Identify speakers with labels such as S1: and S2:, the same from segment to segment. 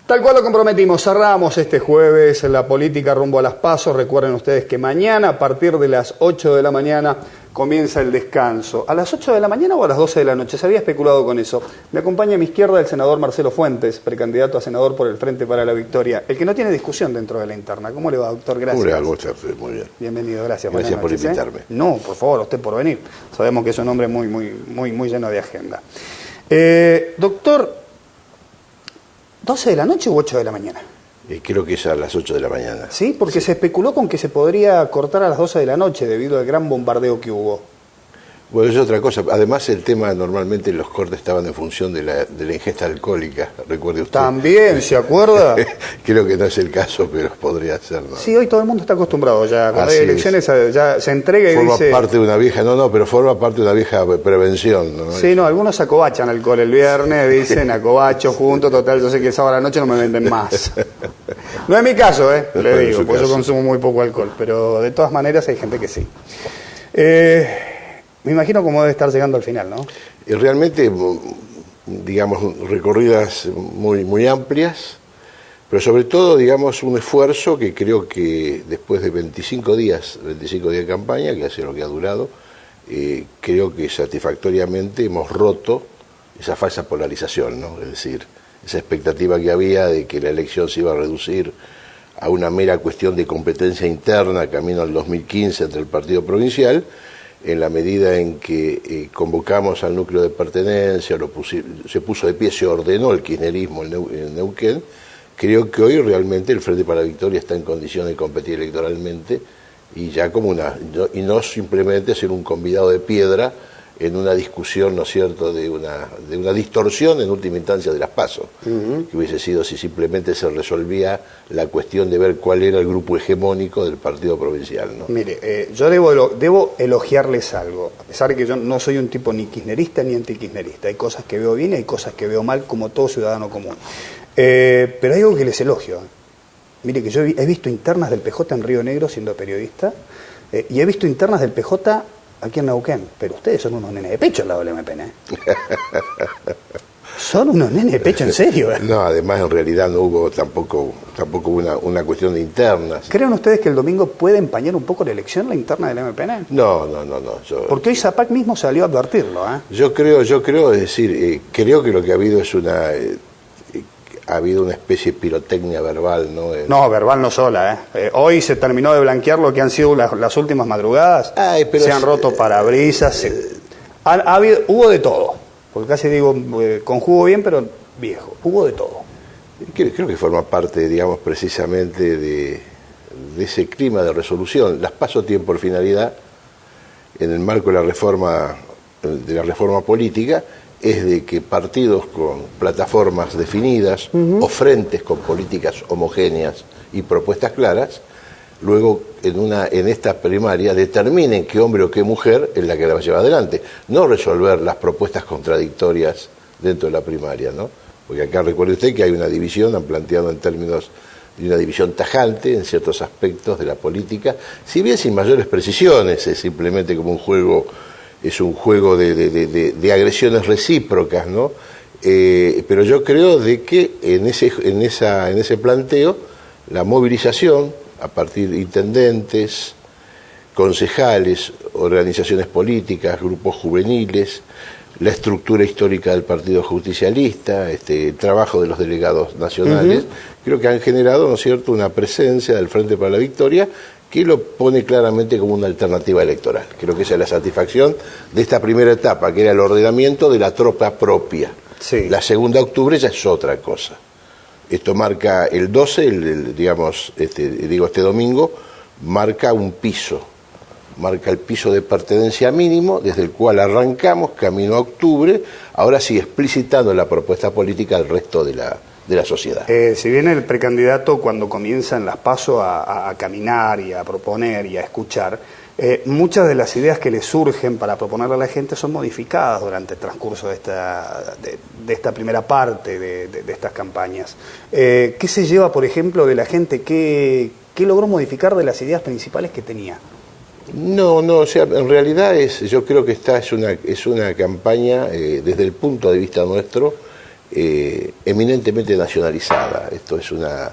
S1: Tal cual lo comprometimos, cerramos este jueves la política rumbo a las PASO. Recuerden ustedes que mañana a partir de las 8 de la mañana comienza el descanso. ¿A las 8 de la mañana o a las 12 de la noche? Se había especulado con eso. Me acompaña a mi izquierda el senador Marcelo Fuentes, precandidato a senador por el Frente para la Victoria, el que no tiene discusión dentro de la interna. ¿Cómo le va, doctor? Gracias.
S2: ¿Cómo le va? Muy bien.
S1: Bienvenido, gracias.
S2: Gracias por invitarme.
S1: No, por favor, usted por venir. Sabemos que es un hombre muy lleno de agenda. Doctor, ¿12 de la noche u 8 de la mañana?
S2: Creo que es a las 8 de la mañana.
S1: Sí, porque se especuló con que se podría cortar a las 12 de la noche debido al gran bombardeo que hubo.
S2: Bueno, es otra cosa. Además, el tema, normalmente los cortes estaban en función de la ingesta alcohólica, recuerde usted.
S1: También, ¿se acuerda?
S2: Creo que no es el caso, pero podría ser, ¿no?
S1: Sí, hoy todo el mundo está acostumbrado ya. Cuando hay elecciones ya se entrega y
S2: forma
S1: dice...
S2: parte de una vieja, pero forma parte de una vieja prevención, ¿no?
S1: Sí, no, algunos acobachan alcohol el viernes, dicen acobacho junto, total, yo sé que el sábado a la noche no me venden más. No es mi caso, le digo, porque yo consumo muy poco alcohol, pero de todas maneras hay gente que sí. Me imagino cómo debe estar llegando al final, ¿no?
S2: Realmente, digamos, recorridas muy amplias, pero sobre todo, digamos, un esfuerzo que creo que después de 25 días de campaña, que ha sido lo que ha durado, creo que satisfactoriamente hemos roto esa falsa polarización, ¿no? Es decir, esa expectativa que había de que la elección se iba a reducir a una mera cuestión de competencia interna camino al 2015 entre el partido provincial, en la medida en que convocamos al núcleo de pertenencia, se puso de pie, se ordenó el kirchnerismo en Neuquén. Creo que hoy realmente el Frente para la Victoria está en condiciones de competir electoralmente y ya y no simplemente ser un convidado de piedra en una discusión, ¿no es cierto?, de una distorsión en última instancia de las PASO, que hubiese sido si simplemente se resolvía la cuestión de ver cuál era el grupo hegemónico del partido provincial, ¿no?
S1: Mire, yo debo elogiarles algo, a pesar de que yo no soy un tipo ni kirchnerista ni antikirchnerista. Hay cosas que veo bien y hay cosas que veo mal, como todo ciudadano común. Pero hay algo que les elogio. Mire, que yo he visto internas del PJ en Río Negro siendo periodista, y he visto internas del PJ aquí en Neuquén, pero ustedes son unos nenes de pecho al lado del MPN. Son unos nenes de pecho, en serio.
S2: No, además en realidad no hubo tampoco una cuestión de internas.
S1: ¿Creen ustedes que el domingo puede empañar un poco la elección, la interna del MPN?
S2: No.
S1: Porque hoy Zapac mismo salió a advertirlo, ¿eh?
S2: Yo creo, es decir, creo que lo que ha habido es ha habido una especie de pirotecnia verbal, ¿no?
S1: No, verbal no sola, hoy se terminó de blanquear lo que han sido las últimas madrugadas. Se han roto parabrisas, hubo de todo. Porque casi digo, conjugo bien, pero viejo, hubo de todo.
S2: Creo que forma parte, digamos, precisamente de ese clima de resolución. Las PASO tienen por finalidad, en el marco de la reforma política, es de que partidos con plataformas definidas o frentes con políticas homogéneas y propuestas claras, luego en esta primaria determinen qué hombre o qué mujer es la que la va a llevar adelante. No resolver las propuestas contradictorias dentro de la primaria, ¿no? Porque acá recuerde usted que hay una división, han planteado en términos de una división tajante en ciertos aspectos de la política, si bien sin mayores precisiones, es simplemente como un juego de agresiones recíprocas, ¿no? Pero yo creo de que en ese planteo la movilización a partir de intendentes, concejales, organizaciones políticas, grupos juveniles, la estructura histórica del Partido Justicialista, el trabajo de los delegados nacionales, creo que han generado, ¿no es cierto?, una presencia del Frente para la Victoria que lo pone claramente como una alternativa electoral. Creo que esa es la satisfacción de esta primera etapa, que era el ordenamiento de la tropa propia.
S1: Sí.
S2: La segunda de octubre ya es otra cosa. Esto marca el 12, este domingo, marca un piso, marca el piso de pertenencia mínimo, desde el cual arrancamos camino a octubre, ahora sí explicitando la propuesta política al resto de la sociedad.
S1: Si bien el precandidato, cuando comienzan las PASO a caminar y a proponer y a escuchar, muchas de las ideas que le surgen para proponerle a la gente son modificadas durante el transcurso de esta primera parte de estas campañas. ¿Qué se lleva, por ejemplo, de la gente? ¿Qué logró modificar de las ideas principales que tenía?
S2: No, o sea, en realidad yo creo que esta es una campaña, desde el punto de vista nuestro, eminentemente nacionalizada. Esto es una...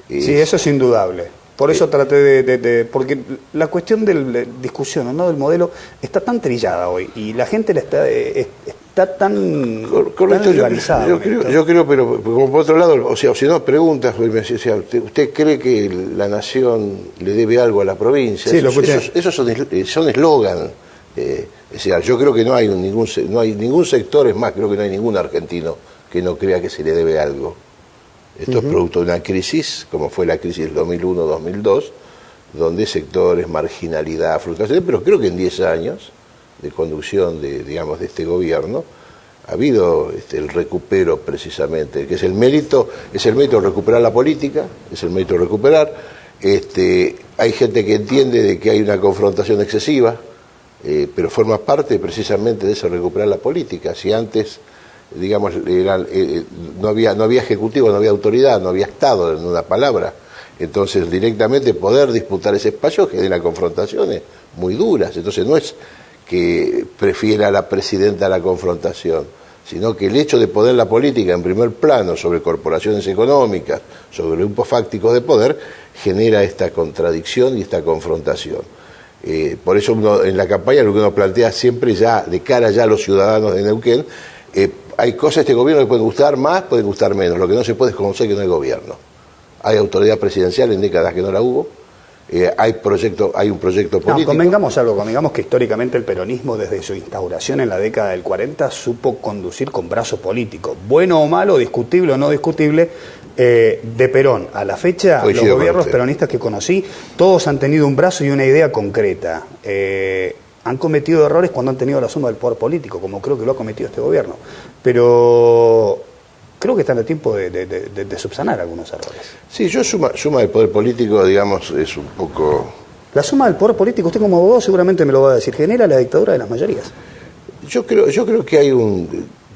S1: Sí, eso es indudable. Por eso traté porque la cuestión de la discusión, ¿no?, del modelo está tan trillada hoy y la gente está tan rivalizada.
S2: Yo creo, pero como por otro lado, o sea, si no preguntas, me decía, ¿usted cree que la nación le debe algo a la provincia?
S1: Sí, lo escuché.
S2: Esos son eslogan. O sea, yo creo que no hay ningún sector, es más, creo que no hay ningún argentino que no crea que se le debe algo. Esto es producto de una crisis, como fue la crisis del 2001-2002, donde sectores, marginalidad, frustración, pero creo que en 10 años de conducción de este gobierno ha habido el recupero precisamente, que es el mérito de recuperar la política, es el mérito de recuperar. Hay gente que entiende de que hay una confrontación excesiva, pero forma parte precisamente de eso, recuperar la política. Si antes, digamos, no había ejecutivo, no había autoridad, no había Estado, en una palabra, entonces directamente poder disputar ese espacio genera confrontaciones muy duras. Entonces no es que prefiera a la presidenta la confrontación, sino que el hecho de poner la política en primer plano sobre corporaciones económicas, sobre grupos fácticos de poder, genera esta contradicción y esta confrontación. Por eso uno, en la campaña, lo que uno plantea siempre ya, de cara ya a los ciudadanos de Neuquén, hay cosas de este gobierno que pueden gustar más, pueden gustar menos. Lo que no se puede es conocer que no hay gobierno. Hay autoridad presidencial en décadas que no la hubo. Hay un proyecto político.
S1: No, convengamos que históricamente el peronismo, desde su instauración en la década del 40, supo conducir con brazo político. Bueno o malo, discutible o no discutible, de Perón a la fecha, los gobiernos peronistas que conocí, todos han tenido un brazo y una idea concreta. Han cometido errores cuando han tenido la suma del poder político, como creo que lo ha cometido este gobierno. Pero creo que está en el tiempo de subsanar algunos errores.
S2: Sí, suma del poder político, digamos, es un poco...
S1: La suma del poder político, usted como abogado seguramente me lo va a decir, genera la dictadura de las mayorías.
S2: Yo creo que hay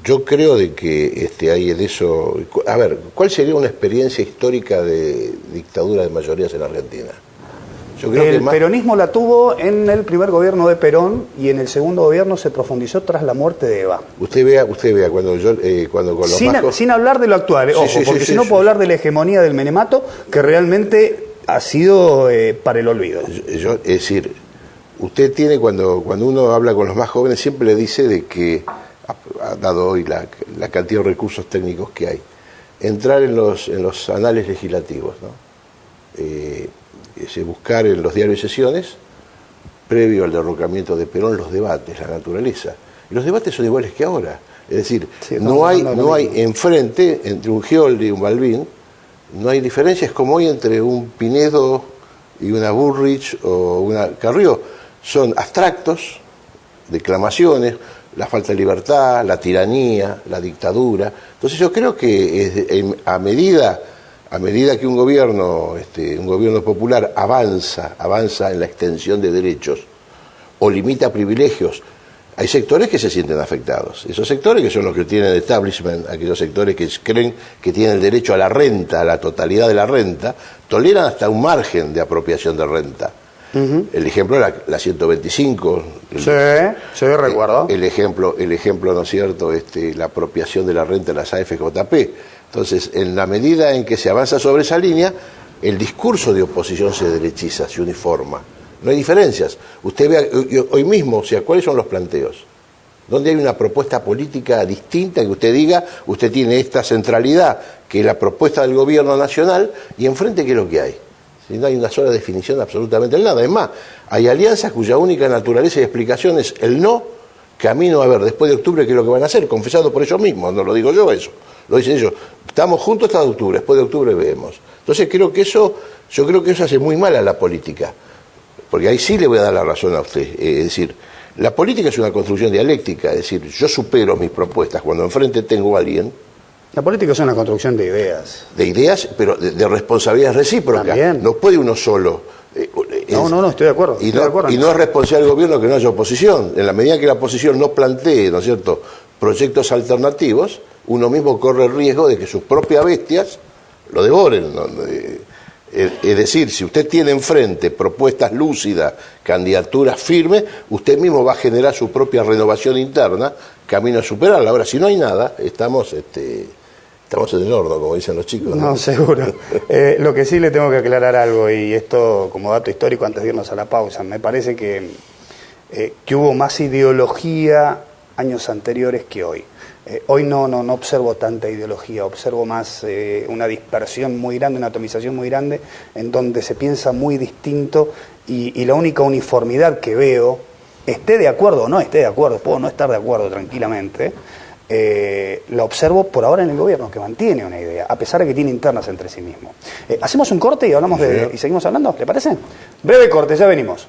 S2: yo creo de que hay en eso... A ver, ¿cuál sería una experiencia histórica de dictadura de mayorías en Argentina? Yo creo
S1: el peronismo la tuvo en el primer gobierno de Perón y en el segundo gobierno se profundizó tras la muerte de Eva.
S2: Usted vea cuando con los
S1: sin hablar de lo actual, porque si no puedo hablar de la hegemonía del menemato, que realmente ha sido para el olvido.
S2: Es decir, usted tiene, cuando uno habla con los más jóvenes, siempre le dice de que, dado hoy la cantidad de recursos técnicos que hay, entrar en los anales legislativos, ¿no? Buscar en los diarios de sesiones, previo al derrocamiento de Perón, los debates, la naturaleza. Y los debates son iguales que ahora. Es decir, sí, no hay enfrente, entre un Scioli y un Balbín, no hay diferencias como hoy entre un Pinedo y una Bullrich o una Carrió. Son abstractos, declamaciones, la falta de libertad, la tiranía, la dictadura. Entonces yo creo que a medida que un gobierno popular avanza en la extensión de derechos o limita privilegios, hay sectores que se sienten afectados. Esos sectores, que son los que tienen establishment, aquellos sectores que creen que tienen el derecho a la renta, a la totalidad de la renta, toleran hasta un margen de apropiación de renta. El ejemplo era la 125.
S1: Sí, recuerdo.
S2: El ejemplo, ¿no es cierto?, la apropiación de la renta de las AFJP. Entonces, en la medida en que se avanza sobre esa línea, el discurso de oposición se derechiza, se uniforma. No hay diferencias. Usted vea hoy mismo, o sea, ¿cuáles son los planteos? ¿Dónde hay una propuesta política distinta que usted diga, usted tiene esta centralidad, que es la propuesta del gobierno nacional, y enfrente qué es lo que hay? Si no hay una sola definición absolutamente de nada. Es más, hay alianzas cuya única naturaleza y explicación es el no, camino a ver después de octubre qué es lo que van a hacer, confesado por ellos mismos, no lo digo yo eso. Lo dicen ellos, estamos juntos hasta octubre, después de octubre vemos. Entonces yo creo que eso hace muy mal a la política, porque ahí sí le voy a dar la razón a usted. Es decir, la política es una construcción dialéctica, es decir, yo supero mis propuestas cuando enfrente tengo a alguien.
S1: La política es una construcción de ideas.
S2: De ideas, pero de responsabilidades recíprocas.
S1: También.
S2: No puede uno solo.
S1: No, estoy de acuerdo.
S2: Y no es responsabilidad del gobierno que no haya oposición. En la medida que la oposición no plantee, ¿no es cierto?, proyectos alternativos, uno mismo corre el riesgo de que sus propias bestias lo devoren, ¿no? Es decir, si usted tiene enfrente propuestas lúcidas, candidaturas firmes, usted mismo va a generar su propia renovación interna camino a superarla. Ahora, si no hay nada, estamos en el horno, como dicen los chicos.
S1: No, seguro. Lo que sí le tengo que aclarar algo, y esto como dato histórico antes de irnos a la pausa, me parece que hubo más ideología años anteriores que hoy. Hoy no observo tanta ideología, observo más una dispersión muy grande, una atomización muy grande, en donde se piensa muy distinto y la única uniformidad que veo, esté de acuerdo o no esté de acuerdo, puedo no estar de acuerdo tranquilamente, la observo por ahora en el gobierno, que mantiene una idea, a pesar de que tiene internas entre sí mismo. Hacemos un corte y hablamos y seguimos hablando, ¿le parece? Breve corte, ya venimos.